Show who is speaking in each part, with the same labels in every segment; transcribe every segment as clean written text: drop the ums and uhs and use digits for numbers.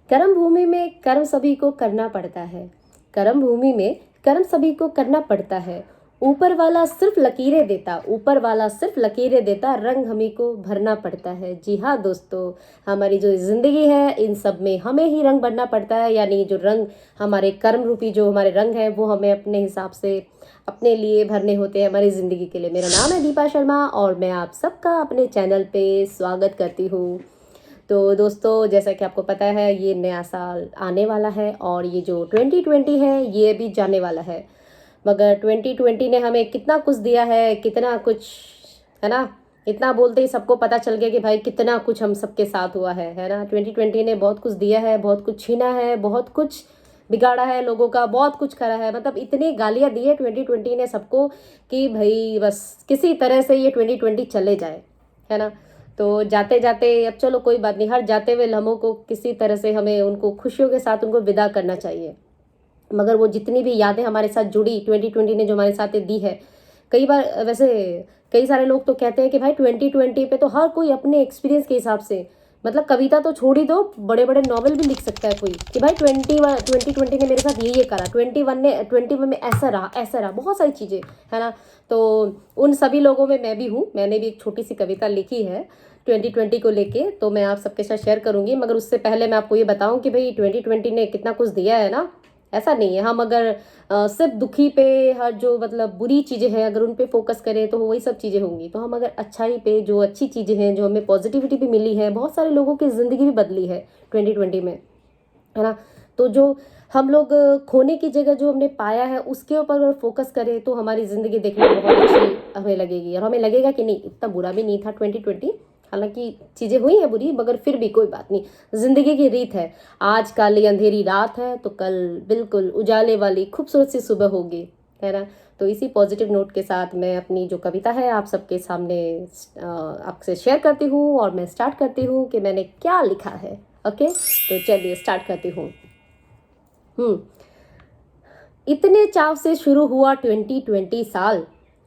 Speaker 1: कर्म भूमि में कर्म सभी को करना पड़ता है। कर्म भूमि में कर्म सभी को करना पड़ता है। ऊपर वाला सिर्फ लकीरें देता, ऊपर वाला सिर्फ लकीरें देता, रंग हमी को भरना पड़ता है। जी हाँ दोस्तों, हमारी जो ज़िंदगी है इन सब में हमें ही रंग भरना पड़ता है, यानी जो रंग हमारे कर्म रूपी जो हमारे रंग हैं वो हमें अपने हिसाब से अपने लिए भरने होते हैं हमारी ज़िंदगी के लिए। मेरा नाम है दीपा शर्मा और मैं आप सबका अपने चैनल पे स्वागत करती हूँ। तो दोस्तों, जैसा कि आपको पता है ये नया साल आने वाला है और ये जो 2020 है ये भी जाने वाला है। मगर 2020 ने हमें कितना कुछ दिया है, कितना कुछ, है ना। इतना बोलते ही सबको पता चल गया कि भाई कितना कुछ हम सबके साथ हुआ है ना। 2020 ने बहुत कुछ दिया है, बहुत कुछ छीना है, बहुत कुछ बिगाड़ा है लोगों का, बहुत कुछ करा है। मतलब इतनी गालियां दी है 2020 ने सबको कि भाई बस किसी तरह से ये 2020 चले जाए, है ना। तो जाते जाते अब चलो कोई बात नहीं, हर जाते हुए लम्हों को किसी तरह से हमें उनको खुशियों के साथ उनको विदा करना चाहिए। मगर वो जितनी भी यादें हमारे साथ जुड़ी 2020 ने जो हमारे साथ दी है, कई बार वैसे कई सारे लोग तो कहते हैं कि भाई 2020 पे तो हर कोई अपने एक्सपीरियंस के हिसाब से, मतलब कविता तो छोड़ ही दो, बड़े बड़े नॉवल भी लिख सकता है कोई कि भाई 2020 ने मेरे साथ ये करा, 21 में ऐसा रहा, बहुत सारी चीज़ें, है ना। तो उन सभी लोगों में मैं भी हूँ। मैंने भी एक छोटी सी कविता लिखी है 2020 को लेके, तो मैं आप सबके साथ शेयर करूंगी। मगर उससे पहले मैं आपको ये बताऊं कि भाई 2020 ने कितना कुछ दिया है ना। ऐसा नहीं है, हम अगर सिर्फ दुखी पे, हर जो मतलब बुरी चीज़ें हैं अगर उन पे फोकस करें तो वही सब चीज़ें होंगी। तो हम अगर अच्छाई पे, जो अच्छी चीज़ें हैं, जो हमें पॉजिटिविटी भी मिली है, बहुत सारे लोगों की ज़िंदगी भी बदली है 2020 में, है ना। तो जो हम लोग खोने की जगह जो हमने पाया है उसके ऊपर अगर फोकस करें तो हमारी ज़िंदगी देखने में बहुत अच्छी हमें लगेगी, और हमें लगेगा कि नहीं इतना बुरा भी नहीं था 2020। हालांकि चीज़ें हुई हैं बुरी, मगर फिर भी कोई बात नहीं, ज़िंदगी की रीत है। आज काली अंधेरी रात है तो कल बिल्कुल उजाले वाली खूबसूरत सी सुबह होगी, है ना। तो इसी पॉजिटिव नोट के साथ मैं अपनी जो कविता है आप सबके सामने आपसे शेयर करती हूँ और मैं स्टार्ट करती हूँ कि मैंने क्या लिखा है। ओके, तो चलिए स्टार्ट करती हूँ। इतने चाव से शुरू हुआ 2020 साल,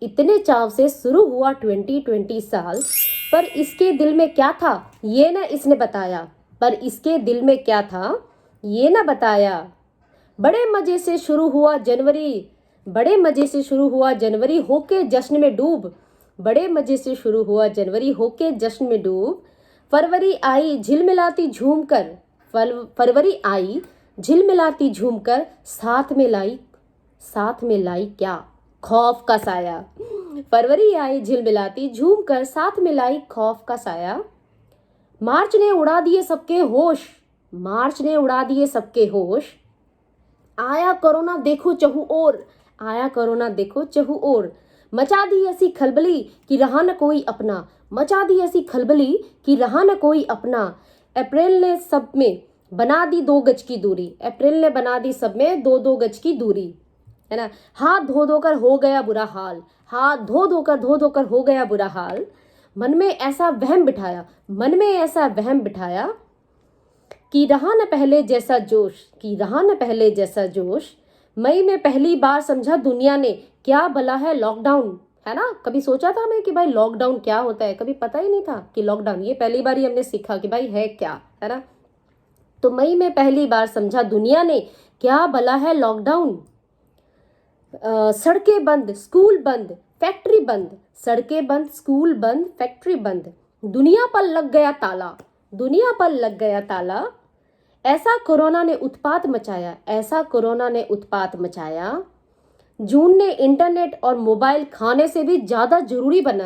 Speaker 1: इतने चाव से शुरू हुआ 2020 साल, पर इसके दिल में क्या था ये ना इसने बताया, पर इसके दिल में क्या था ये ना बताया। बड़े मजे से शुरू हुआ जनवरी, बड़े मजे से शुरू हुआ जनवरी होके जश्न में डूब, बड़े मजे से शुरू हुआ जनवरी होके जश्न में डूब। फरवरी आई झिलमिलाती झूम कर, फरवरी आई झिलमिलाती झूम कर, साथ में लाई क्या खौफ का साया। फरवरी आई झिलमिलाती झूम कर, साथ में लाई खौफ का साया। मार्च ने उड़ा दिए सबके होश, मार्च ने उड़ा दिए सबके होश। आया कोरोना देखो चहु ओर, आया कोरोना देखो चहु ओर। मचा दी ऐसी खलबली कि रहा न कोई अपना, मचा दी ऐसी खलबली कि रहा न कोई अपना। अप्रैल ने सब में बना दी 2 गज की दूरी, अप्रैल ने बना दी सब में 2-2 गज की दूरी, है ना। हाथ धो धोकर हो गया बुरा हाल, हाथ धो धोकर हो गया बुरा हाल। मन में ऐसा वहम बिठाया, मन में ऐसा वहम बिठाया कि रहा न पहले जैसा जोश, कि रहा न पहले जैसा जोश। मई में पहली बार समझा दुनिया ने क्या भला है लॉकडाउन, है ना। कभी सोचा था मैं कि भाई लॉकडाउन क्या होता है, कभी पता ही नहीं था कि लॉकडाउन, ये पहली बार ही हमने सीखा कि भाई है क्या, है ना। तो मई में पहली बार समझा दुनिया ने क्या भला है लॉकडाउन। सड़कें बंद, स्कूल बंद, फैक्ट्री बंद, सड़कें बंद, स्कूल बंद, फैक्ट्री बंद। दुनिया पर लग गया ताला, दुनिया पर लग गया ताला। ऐसा कोरोना ने उत्पात मचाया, ऐसा कोरोना ने उत्पात मचाया। जून ने इंटरनेट और मोबाइल खाने से भी ज्यादा जरूरी बना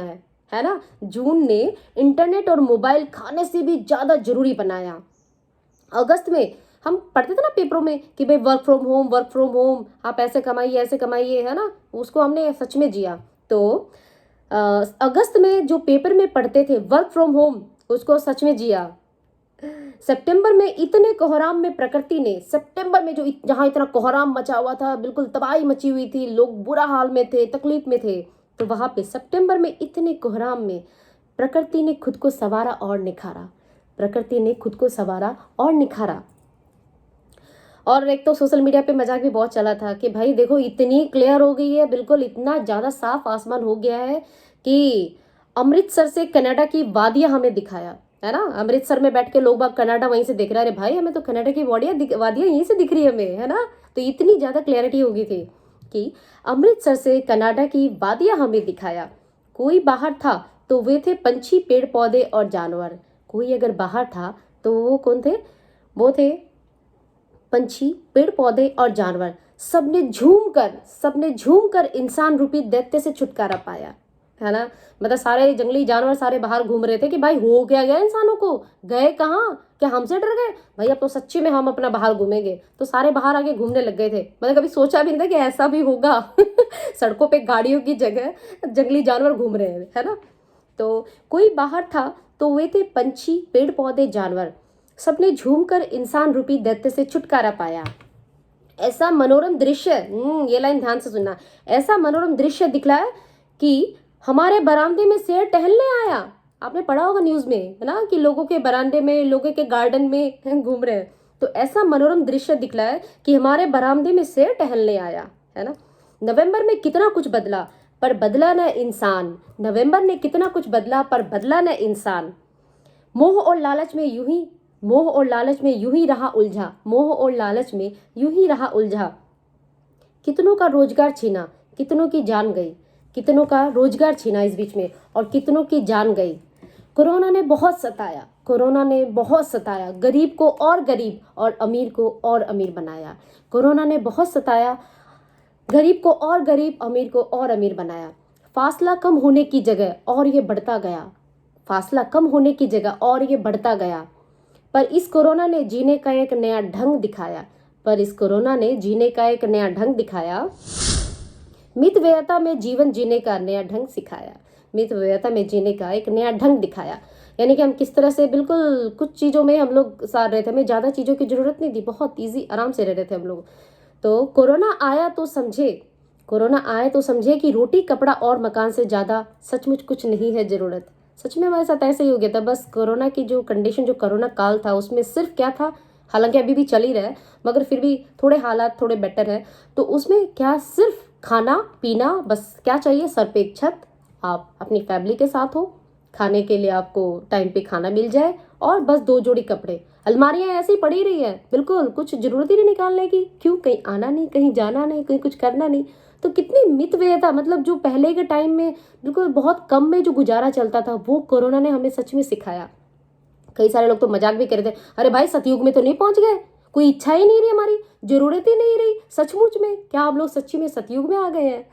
Speaker 1: है ना। जून ने इंटरनेट और मोबाइल खाने से भी ज्यादा जरूरी बनाया। अगस्त में हम पढ़ते थे ना पेपरों में कि भाई work from home, work from home, आप ऐसे कमाइए ऐसे कमाइए, है ना। उसको हमने सच में जिया। तो अगस्त में जो पेपर में पढ़ते थे वर्क फ्रॉम होम, उसको सच में जिया। सितंबर में इतने कोहराम में प्रकृति ने, सितंबर में जो जहां इतना कोहराम मचा हुआ था, बिल्कुल तबाही मची हुई थी, लोग बुरा हाल में थे, तकलीफ में थे, तो वहां पे सितंबर में इतने कोहराम में प्रकृति ने खुद को संवारा और निखारा, प्रकृति ने खुद को संवारा और निखारा। और एक तो सोशल मीडिया पे मजाक भी बहुत चला था कि भाई देखो इतनी क्लियर हो गई है, बिल्कुल इतना ज़्यादा साफ आसमान हो गया है कि अमृतसर से कनाडा की वादियाँ हमें दिखाया, है ना। अमृतसर में बैठ के लोग बाग कनाडा वहीं से दिख रहा है, अरे भाई हमें तो कनाडा की वादियाँ यहीं से दिख रही है हमें, है ना। तो इतनी ज़्यादा क्लैरिटी हो गई थी कि अमृतसर से कनाडा की वादियाँ हमें दिखाया। कोई बाहर था तो वे थे पंछी, पेड़ पौधे और जानवर। कोई अगर बाहर था तो वो कौन थे? वो थे पंछी, पेड़ पौधे और जानवर। सबने झूम कर इंसान रूपी दैत्य से छुटकारा पाया, है ना। मतलब सारे जंगली जानवर सारे बाहर घूम रहे थे कि भाई हो क्या गया इंसानों को, गए कहाँ, क्या हमसे डर गए भाई, अब तो सच्ची में हम अपना बाहर घूमेंगे। तो सारे बाहर आके घूमने लग गए थे। मतलब कभी सोचा भी नहीं था कि ऐसा भी होगा सड़कों पे गाड़ियों की जगह जंगली जानवर घूम रहे हैं, है ना। तो कोई बाहर था तो वे थे पंछी, पेड़ पौधे, जानवर। सबने झूमकर इंसान रूपी दैत्य से छुटकारा पाया। ऐसा मनोरम दृश्य, ये लाइन ध्यान से सुनना, ऐसा मनोरम दृश्य दिखलाया कि हमारे बरामदे में शेर टहलने आया। आपने पढ़ा होगा न्यूज में, है ना, कि लोगों के बरामदे में, लोगों के गार्डन में घूम रहे हैं। तो ऐसा मनोरम दृश्य दिखलाया कि हमारे बरामदे में शेर टहलने आया, है ना। नवंबर में कितना कुछ बदला पर बदला न इंसान। नवंबर ने कितना कुछ बदला पर बदला न इंसान। मोह और लालच में यूं ही मोह और लालच में यूं ही रहा उलझा। मोह और लालच में यूं ही रहा उलझा। कितनों का रोजगार छीना, कितनों की जान गई। कितनों का रोजगार छीना इस बीच में, और कितनों की जान गई। कोरोना ने बहुत सताया, कोरोना ने बहुत सताया। गरीब को और गरीब और अमीर को और अमीर बनाया। कोरोना ने बहुत सताया, गरीब को और गरीब, अमीर को और अमीर बनाया। फासला कम होने की जगह और ये बढ़ता गया। फासला कम होने की जगह और ये बढ़ता गया। पर इस कोरोना ने जीने का एक नया ढंग दिखाया। पर इस कोरोना ने जीने का एक नया ढंग दिखाया। मितव्ययता में जीवन जीने का नया ढंग सिखाया। मितव्ययता में जीने का एक नया ढंग दिखाया। यानी कि हम किस तरह से बिल्कुल कुछ चीज़ों में हम लोग सार रहे थे, हमें ज़्यादा चीज़ों की ज़रूरत नहीं थी, बहुत ईजी आराम से रह रहे थे हम लोग। तो कोरोना आया तो समझे, कोरोना आए तो समझे कि रोटी, कपड़ा और मकान से ज़्यादा सचमुच कुछ नहीं है ज़रूरत। सच में हमारे साथ ऐसे ही हो गया था। बस कोरोना की जो कंडीशन, जो कोरोना काल था, उसमें सिर्फ क्या था, हालांकि अभी भी चल ही रहा है मगर फिर भी थोड़े हालात थोड़े बेटर है। तो उसमें क्या, सिर्फ खाना पीना, बस क्या चाहिए, सर पे एक छत, आप अपनी फैमिली के साथ हो, खाने के लिए आपको टाइम पे खाना मिल जाए, और बस 2 जोड़ी कपड़े। अलमारियां ऐसी पड़ी रही है, बिल्कुल कुछ जरूरत ही नहीं निकालने की। क्यों? कहीं आना नहीं, कहीं जाना नहीं, कहीं कुछ करना नहीं। तो कितनी मितव्ययता, मतलब जो पहले के टाइम में बिल्कुल बहुत कम में जो गुजारा चलता था, वो कोरोना ने हमें सच में सिखाया। कई सारे लोग तो मजाक भी कर रहे थे, अरे भाई सतयुग में तो नहीं पहुंच गए, कोई इच्छा ही नहीं रही, हमारी जरूरत ही नहीं रही। सचमुच में क्या हम लोग सच्ची में सतयुग में आ गए हैं?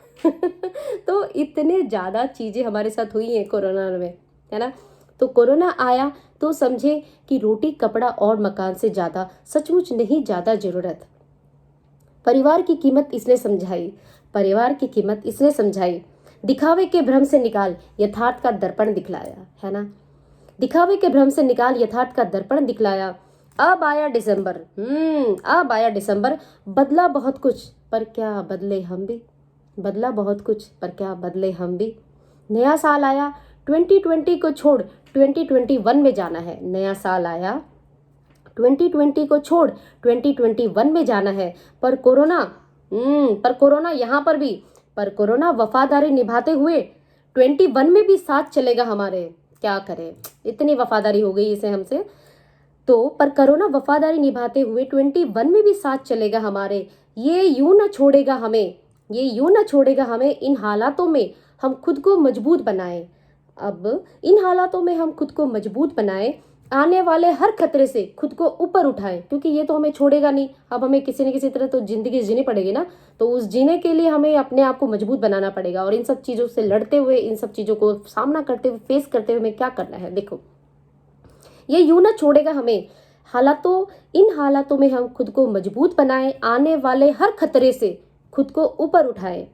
Speaker 1: तो इतने ज़्यादा चीज़ें हमारे साथ हुई हैं कोरोना में, है ना। तो कोरोना आया तो समझे कि रोटी, कपड़ा और मकान से ज़्यादा सचमुच नहीं ज़्यादा ज़रूरत। परिवार की कीमत इसने समझाई, परिवार की कीमत इसने समझाई। दिखावे के भ्रम से निकाल यथार्थ का दर्पण दिखलाया, है ना। दिखावे के भ्रम से निकाल यथार्थ का दर्पण दिखलाया। अब आया दिसंबर, अब आया दिसंबर। बदला बहुत कुछ पर क्या बदले हम भी। बदला बहुत कुछ पर क्या बदले हम भी। नया साल आया, 2020 को छोड़ 2021 में जाना है। नया साल आया, 2020 को छोड़ 2021 में जाना है। पर कोरोना यहाँ पर भी, पर कोरोना वफादारी निभाते हुए 21 में भी साथ चलेगा हमारे। क्या करें, इतनी वफादारी हो गई इसे हमसे। तो पर कोरोना वफादारी निभाते हुए 21 में भी साथ चलेगा हमारे। ये यूं न छोड़ेगा हमें, ये यूं न छोड़ेगा हमें। इन हालातों में हम खुद को मजबूत बनाएं। अब इन हालातों में हम खुद को मजबूत बनाएं। आने वाले हर खतरे से खुद को ऊपर उठाएं, क्योंकि ये तो हमें छोड़ेगा नहीं। अब हमें किसी न किसी तरह तो जिंदगी जीनी पड़ेगी ना। तो उस जीने के लिए हमें अपने आप को मजबूत बनाना पड़ेगा। और इन सब चीज़ों से लड़ते हुए, इन सब चीज़ों को सामना करते हुए, फेस करते हुए हमें क्या करना है, देखो, ये यूं ना छोड़ेगा हमें। इन हालातों में हम खुद को मजबूत बनाएं। आने वाले हर खतरे से खुद को ऊपर उठाएं।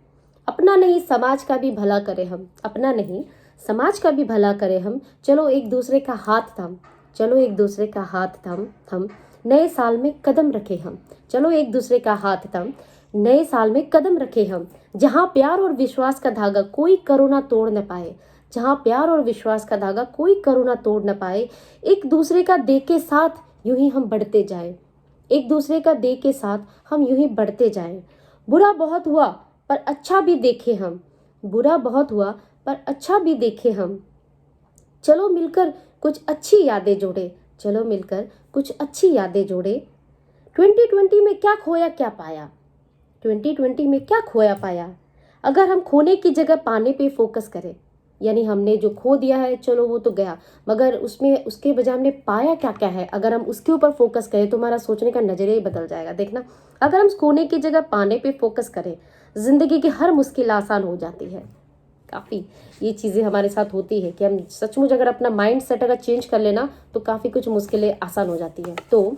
Speaker 1: अपना नहीं समाज का भी भला करें हम, अपना नहीं समाज का भी भला करें हम। चलो एक दूसरे का हाथ थाम, चलो एक दूसरे का हाथ थाम हम नए साल में कदम रखे हम। चलो एक दूसरे का हाथ थाम नए साल में कदम रखे हम। जहाँ प्यार और विश्वास का धागा कोई कोरोना तोड़ न पाए, जहाँ प्यार और विश्वास का धागा कोई कोरोना तोड़ न पाए। एक दूसरे का दे के साथ यूं ही हम बढ़ते जाएं, एक दूसरे का दे के साथ हम यूं ही बढ़ते जाएं। बुरा बहुत हुआ पर अच्छा भी देखे हम, बुरा बहुत हुआ पर अच्छा भी देखे हम। चलो मिलकर कुछ अच्छी यादें जोड़े, चलो मिलकर कुछ अच्छी यादें जोड़े। 2020 में क्या खोया क्या पाया, 2020 में क्या खोया पाया। अगर हम खोने की जगह पाने पे फोकस करें, यानी हमने जो खो दिया है चलो वो तो गया, मगर उसमें उसके बजाय हमने पाया क्या क्या है, अगर हम उसके ऊपर फोकस करें तो हमारा सोचने का नजरिया ही बदल जाएगा। देखना, अगर हम खोने की जगह पाने पे फोकस करें, जिंदगी की हर मुश्किल आसान हो जाती है। काफ़ी ये चीज़ें हमारे साथ होती है कि हम सचमुच अगर अपना माइंड सेट अगर चेंज कर लेना तो काफ़ी कुछ मुश्किलें आसान हो जाती हैं। तो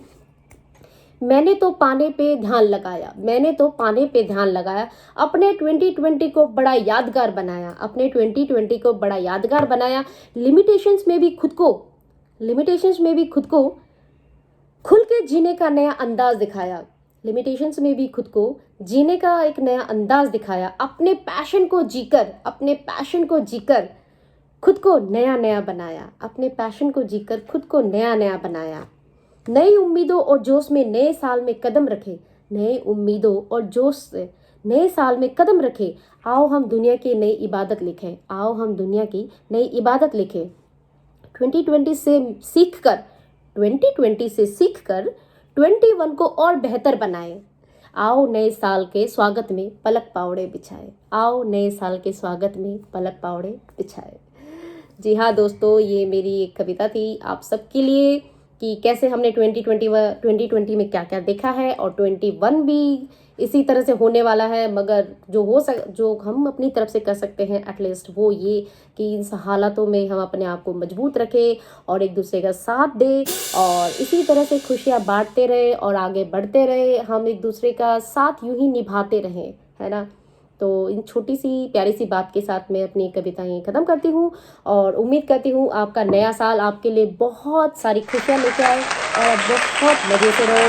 Speaker 1: मैंने तो पाने पे ध्यान लगाया, मैंने तो पाने पे ध्यान लगाया, अपने 2020 को बड़ा यादगार बनाया, अपने 2020 को बड़ा यादगार बनाया। लिमिटेशंस में भी खुद को लिमिटेशंस में भी खुद को खुल के जीने का नया अंदाज दिखाया, लिमिटेशंस में भी खुद को जीने का एक नया अंदाज दिखाया। अपने पैशन को जीकर, अपने पैशन को जीकर खुद को नया नया बनाया, अपने पैशन को जीकर खुद को नया नया बनाया। नई उम्मीदों और जोश में नए साल में कदम रखे, नए उम्मीदों और जोश से नए साल में कदम रखे। आओ हम दुनिया की नई इबादत लिखें, आओ हम दुनिया की नई इबादत लिखें। 2020 से सीख कर 2020 से सीख कर 21 को और बेहतर बनाए। आओ नए साल के स्वागत में पलक पावड़े बिछाए, आओ नए साल के स्वागत में पलक पावड़े बिछाए। जी हाँ दोस्तों, ये मेरी एक कविता थी आप सबके लिए कि कैसे हमने 2020 में क्या क्या देखा है, और 21 भी इसी तरह से होने वाला है। मगर जो हम अपनी तरफ से कर सकते हैं एटलीस्ट वो ये कि इन हालातों में हम अपने आप को मजबूत रखें और एक दूसरे का साथ दें और इसी तरह से खुशियाँ बांटते रहे और आगे बढ़ते रहे। हम एक दूसरे का साथ यूं ही निभाते रहें, है ना। तो इन छोटी सी प्यारी सी बात के साथ मैं अपनी कविताएं ख़त्म करती हूँ और उम्मीद करती हूँ आपका नया साल आपके लिए बहुत सारी खुशियाँ लेके आए और आप बहुत मज़े से रहो।